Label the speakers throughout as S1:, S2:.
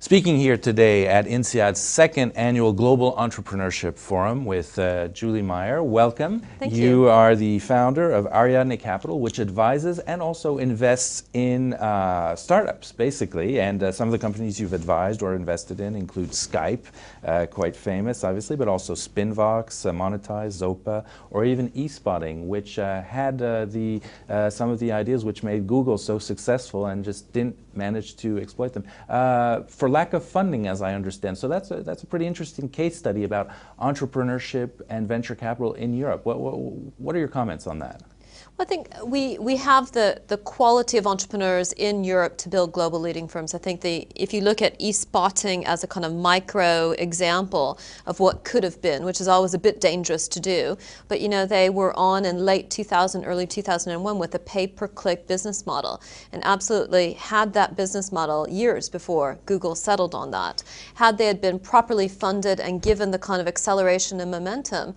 S1: Speaking here today at INSEAD's second annual Global Entrepreneurship Forum with Julie Meyer. Welcome.
S2: Thank you.
S1: You are the founder of Ariadne Capital, which advises and also invests in startups, basically. And some of the companies you've advised or invested in include Skype, quite famous, obviously, but also Spinvox, Monetize, Zopa, or even eSpotting, which had some of the ideas which made Google so successful and just didn't manage to exploit them. For lack of funding, as I understand. So that's a pretty interesting case study about entrepreneurship and venture capital in Europe. What are your comments on that?
S2: Well, I think we have the quality of entrepreneurs in Europe to build global leading firms. I think if you look at eSpotting as a kind of micro example of what could have been, which is always a bit dangerous to do, but you know, they were on in late 2000, early 2001 with a pay-per-click business model, and absolutely had that business model years before Google settled on that. Had they had been properly funded and given the kind of acceleration and momentum,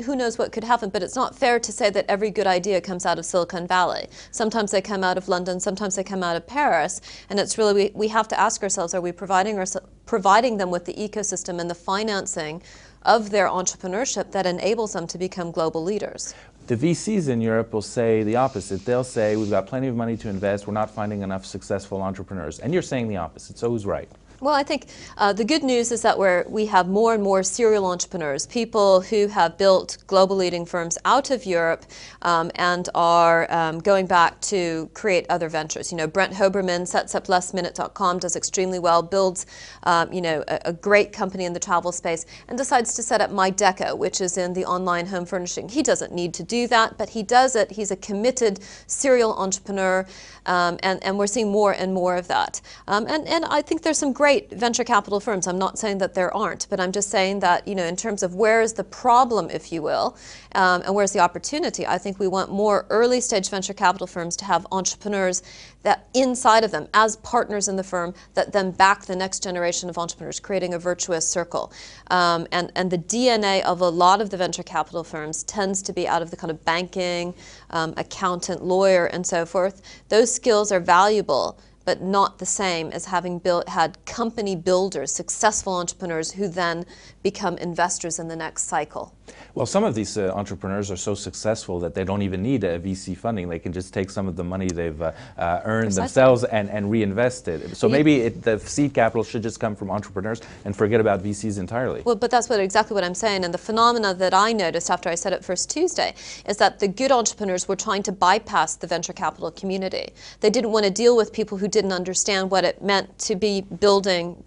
S2: who knows what could happen, but it's not fair to say that every good idea comes out of Silicon Valley. Sometimes they come out of London, sometimes they come out of Paris, and it's really, we have to ask ourselves, are we providing them with the ecosystem and the financing of their entrepreneurship that enables them to become global leaders?
S1: The VCs in Europe will say the opposite. They'll say, we've got plenty of money to invest, we're not finding enough successful entrepreneurs. And you're saying the opposite, so who's right?
S2: Well, I think the good news is that we have more and more serial entrepreneurs, people who have built global leading firms out of Europe and are going back to create other ventures. You know, Brent Hoberman sets up lastminute.com, does extremely well, builds a great company in the travel space, and decides to set up MyDeco, which is in the online home furnishing. He doesn't need to do that, but he does it. He's a committed serial entrepreneur, and we're seeing more and more of that. And I think there's some great venture capital firms. I'm not saying that there aren't, but I'm just saying that, you know, in terms of where is the problem, if you will, and where's the opportunity, I think we want more early stage venture capital firms to have entrepreneurs that inside of them as partners in the firm that then back the next generation of entrepreneurs, creating a virtuous circle. And the DNA of a lot of the venture capital firms tends to be out of the kind of banking, accountant, lawyer, and so forth. Those skills are valuable, but not the same as having had company builders, successful entrepreneurs who then become investors in the next cycle.
S1: Well, some of these entrepreneurs are so successful that they don't even need VC funding. They can just take some of the money they've earned themselves and reinvest it. So maybe the seed capital should just come from entrepreneurs and forget about VCs entirely.
S2: Well, but that's exactly what I'm saying. And the phenomena that I noticed after I said it first Tuesday is that the good entrepreneurs were trying to bypass the venture capital community. They didn't want to deal with people who didn't understand what it meant to be building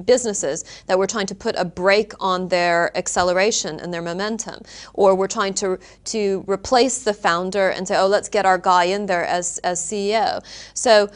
S2: businesses that were trying to put a brake on their acceleration and their momentum, or were trying to replace the founder and say, oh, let's get our guy in there as CEO. So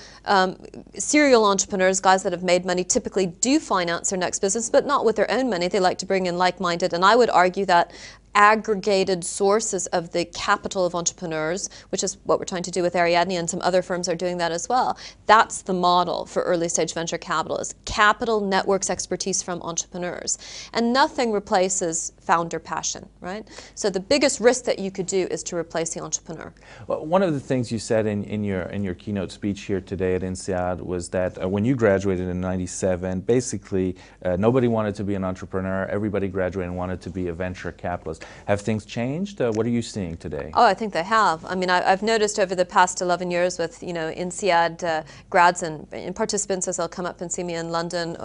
S2: serial entrepreneurs, guys that have made money, typically do finance their next business, but not with their own money. They like to bring in like-minded, and I would argue that aggregated sources of the capital of entrepreneurs, which is what we're trying to do with Ariadne, and some other firms are doing that as well. That's the model for early stage venture capital, is capital networks expertise from entrepreneurs. And nothing replaces founder passion, right? So the biggest risk that you could do is to replace the entrepreneur.
S1: Well, one of the things you said in your keynote speech here today at INSEAD was that when you graduated in '97, basically nobody wanted to be an entrepreneur, everybody graduated and wanted to be a venture capitalist. Have things changed? What are you seeing today?
S2: Oh, I think they have. I mean, I've noticed over the past 11 years with, you know, INSEAD grads and participants as they'll come up and see me in London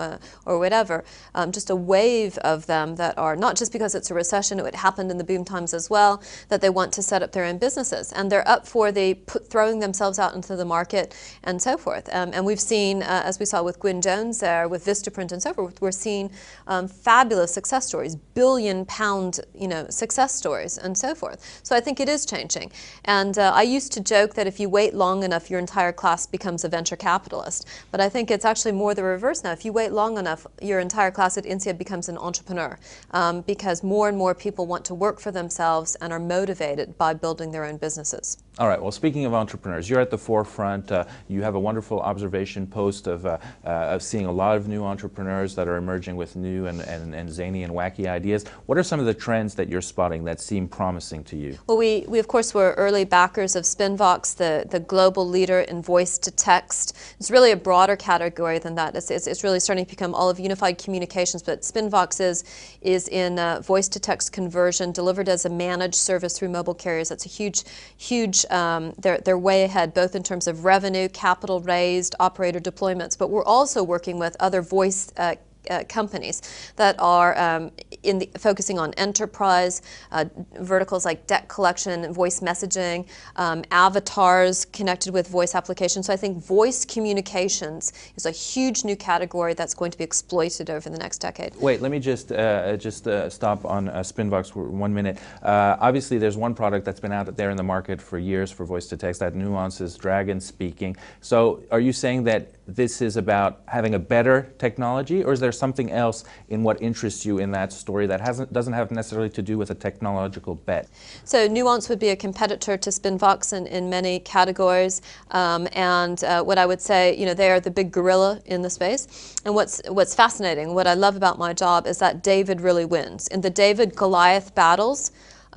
S2: or whatever, just a wave of them that are, not just because it's a recession, it happened in the boom times as well, that they want to set up their own businesses. And they're up for throwing themselves out into the market and so forth. And we've seen, as we saw with Gwyn Jones there, with Vistaprint and so forth, we're seeing fabulous success stories, billion-pound, you know, success stories and so forth. So I think it is changing. And I used to joke that if you wait long enough, your entire class becomes a venture capitalist. But I think it's actually more the reverse now. If you wait long enough, your entire class at INSEAD becomes an entrepreneur, because more and more people want to work for themselves and are motivated by building their own businesses.
S1: All right, well, speaking of entrepreneurs, you're at the forefront. You have a wonderful observation post of seeing a lot of new entrepreneurs that are emerging with new and zany and wacky ideas. What are some of the trends that you're spotting that seem promising to you?
S2: Well, we of course were early backers of Spinvox, the global leader in voice to text. It's really a broader category than that. It's really starting to become all of unified communications, but Spinvox is in voice to text conversion delivered as a managed service through mobile carriers. That's a huge they're way ahead, both in terms of revenue, capital raised, operator deployments, but we're also working with other voice companies that are focusing on enterprise verticals like debt collection, voice messaging, avatars connected with voice applications. So I think voice communications is a huge new category that's going to be exploited over the next decade.
S1: Wait, let me just stop on Spinvox for 1 minute. Obviously, there's one product that's been out there in the market for years for voice to text, that Nuance is Dragon speaking. So are you saying that this is about having a better technology, or is there something else in what interests you in that story that doesn't have necessarily to do with a technological bet?
S2: So Nuance would be a competitor to Spinvox in many categories, and what I would say, they are the big gorilla in the space. And what's fascinating, what I love about my job is that David really wins. In the David-Goliath battles,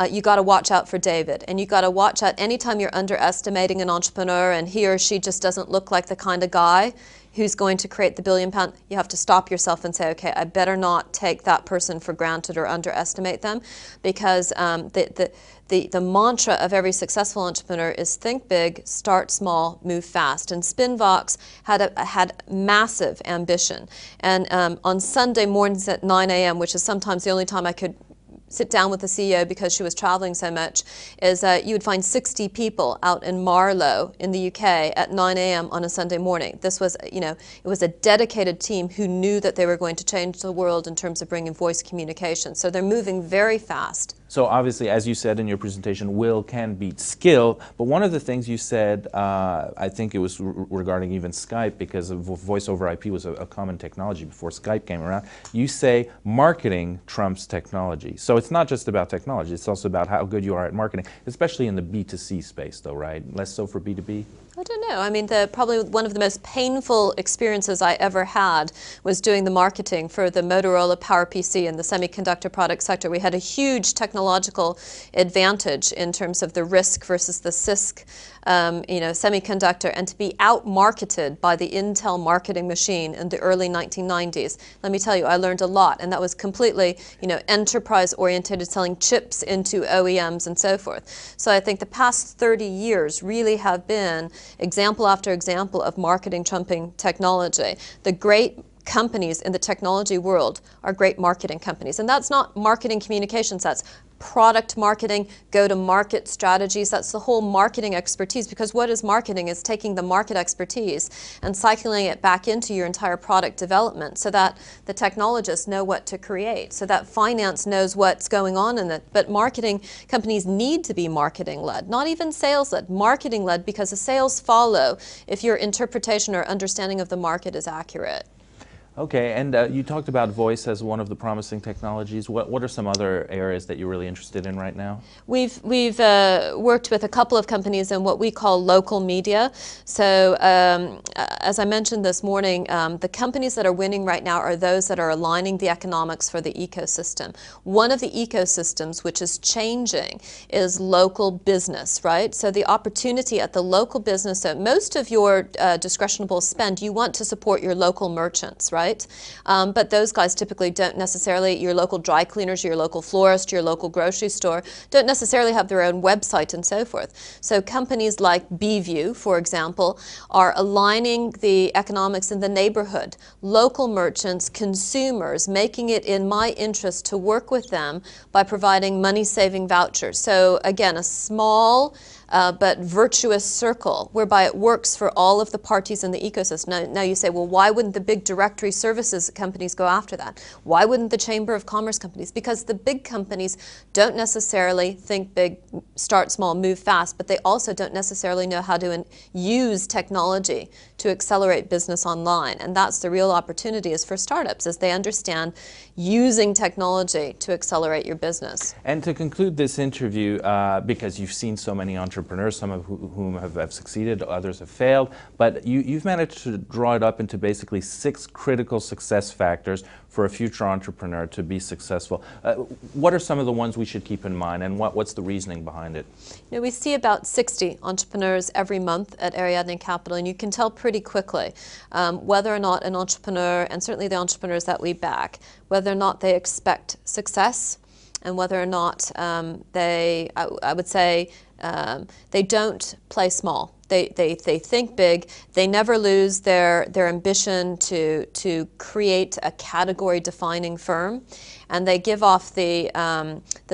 S2: you got to watch out for David, and you got to watch out anytime you're underestimating an entrepreneur and he or she just doesn't look like the kind of guy who's going to create the £1 billion. You have to stop yourself and say, okay, I better not take that person for granted or underestimate them, because the mantra of every successful entrepreneur is think big, start small, move fast. And Spinvox had massive ambition. And on Sunday mornings at 9 a.m., which is sometimes the only time I could sit down with the CEO because she was traveling so much, is you would find 60 people out in Marlow in the UK at 9 a.m. on a Sunday morning. This was, it was a dedicated team who knew that they were going to change the world in terms of bringing voice communication. So they're moving very fast. So
S1: obviously, as you said in your presentation, will can beat skill. But one of the things you said, I think it was regarding even Skype, because voice over IP was a common technology before Skype came around. You say marketing trumps technology. So it's not just about technology, it's also about how good you are at marketing, especially in the B2C space though, right? Less so for B2B?
S2: I don't know. I mean, probably one of the most painful experiences I ever had was doing the marketing for the Motorola PowerPC in the semiconductor product sector. We had a huge technological advantage in terms of the RISC versus the CISC semiconductor, and to be out-marketed by the Intel marketing machine in the early 1990s. Let me tell you, I learned a lot, and that was completely, enterprise-oriented, selling chips into OEMs and so forth. So I think the past 30 years really have been example after example of marketing trumping technology. The great companies in the technology world are great marketing companies, and that's not marketing communications, that's product marketing, go-to-market strategies. That's the whole marketing expertise, because what is marketing is taking the market expertise and cycling it back into your entire product development so that the technologists know what to create, so that finance knows what's going on in it. But marketing companies need to be marketing-led, not even sales-led, marketing-led, because the sales follow if your interpretation or understanding of the market is accurate.
S1: Okay, and you talked about voice as one of the promising technologies. What are some other areas that you're really interested in right now?
S2: We've worked with a couple of companies in what we call local media. So as I mentioned this morning, the companies that are winning right now are those that are aligning the economics for the ecosystem. One of the ecosystems which is changing is local business, right? So the opportunity at the local business, so most of your discretionable spend, you want to support your local merchants, right? But those guys typically don't necessarily, your local dry cleaners, your local florist, your local grocery store, don't necessarily have their own website and so forth. So companies like BView, for example, are aligning the economics in the neighborhood. Local merchants, consumers, making it in my interest to work with them by providing money-saving vouchers. So again, a small but virtuous circle whereby it works for all of the parties in the ecosystem. Now you say, well, why wouldn't the big directory services companies go after that? Why wouldn't the Chamber of Commerce companies? Because the big companies don't necessarily think big, start small, move fast, but they also don't necessarily know how to use technology to accelerate business online. And that's the real opportunity is for startups, as they understand using technology to accelerate your business.
S1: And to conclude this interview, because you've seen so many entrepreneurs entrepreneurs, some of whom have succeeded, others have failed, but you've managed to draw it up into basically 6 critical success factors for a future entrepreneur to be successful. What are some of the ones we should keep in mind, and what's the reasoning behind it?
S2: You know, we see about 60 entrepreneurs every month at Ariadne Capital, and you can tell pretty quickly whether or not an entrepreneur, and certainly the entrepreneurs that we back, whether or not they expect success, and whether or not I would say, they don't play small. They think big. They never lose their ambition to create a category-defining firm, and they give off the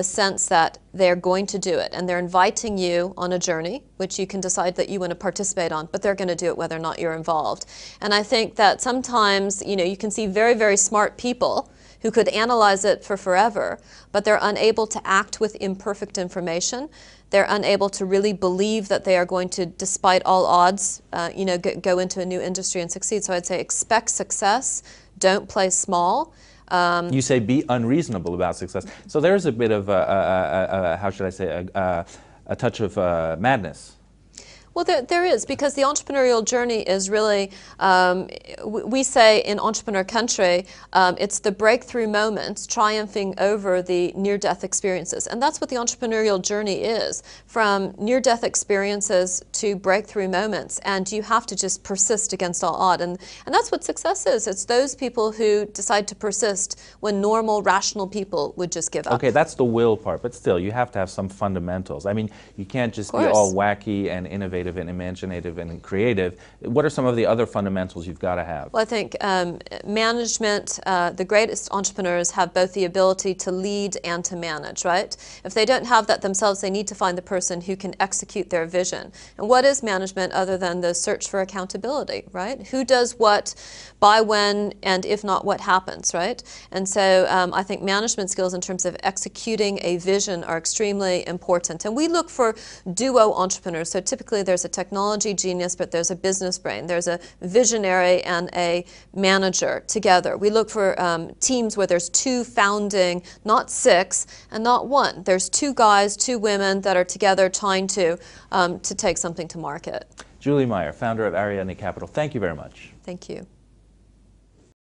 S2: sense that they're going to do it, and they're inviting you on a journey, which you can decide that you want to participate on, but they're going to do it whether or not you're involved. And I think that sometimes, you know, you can see very, very smart people who could analyze it for forever, but they're unable to act with imperfect information. They're unable to really believe that they are going to, despite all odds, you know, go into a new industry and succeed. So I'd say expect success, don't play small.
S1: You say be unreasonable about success. So there's a bit of, how should I say, a touch of madness.
S2: Well, there is, because the entrepreneurial journey is really, we say in entrepreneur country, it's the breakthrough moments triumphing over the near-death experiences. And that's what the entrepreneurial journey is, from near-death experiences to breakthrough moments. And you have to just persist against all odds. And that's what success is. It's those people who decide to persist when normal, rational people would just give up.
S1: Okay, that's the will part, but still, you have to have some fundamentals. I mean, you can't just be all wacky and innovative and imaginative and creative. What are some of the other fundamentals you've got to have?
S2: Well, I think management, the greatest entrepreneurs have both the ability to lead and to manage, right? If they don't have that themselves, they need to find the person who can execute their vision. And what is management other than the search for accountability, right? Who does what, by when, and if not, what happens, right? And so I think management skills in terms of executing a vision are extremely important. And we look for duo entrepreneurs. So typically there's a technology genius, but there's a business brain. There's a visionary and a manager together. We look for teams where there's 2 founding, not 6 and not 1. There's 2 guys, 2 women that are together trying to take something to market.
S1: Julie Meyer, founder of Ariadne Capital, thank you very much.
S2: Thank you.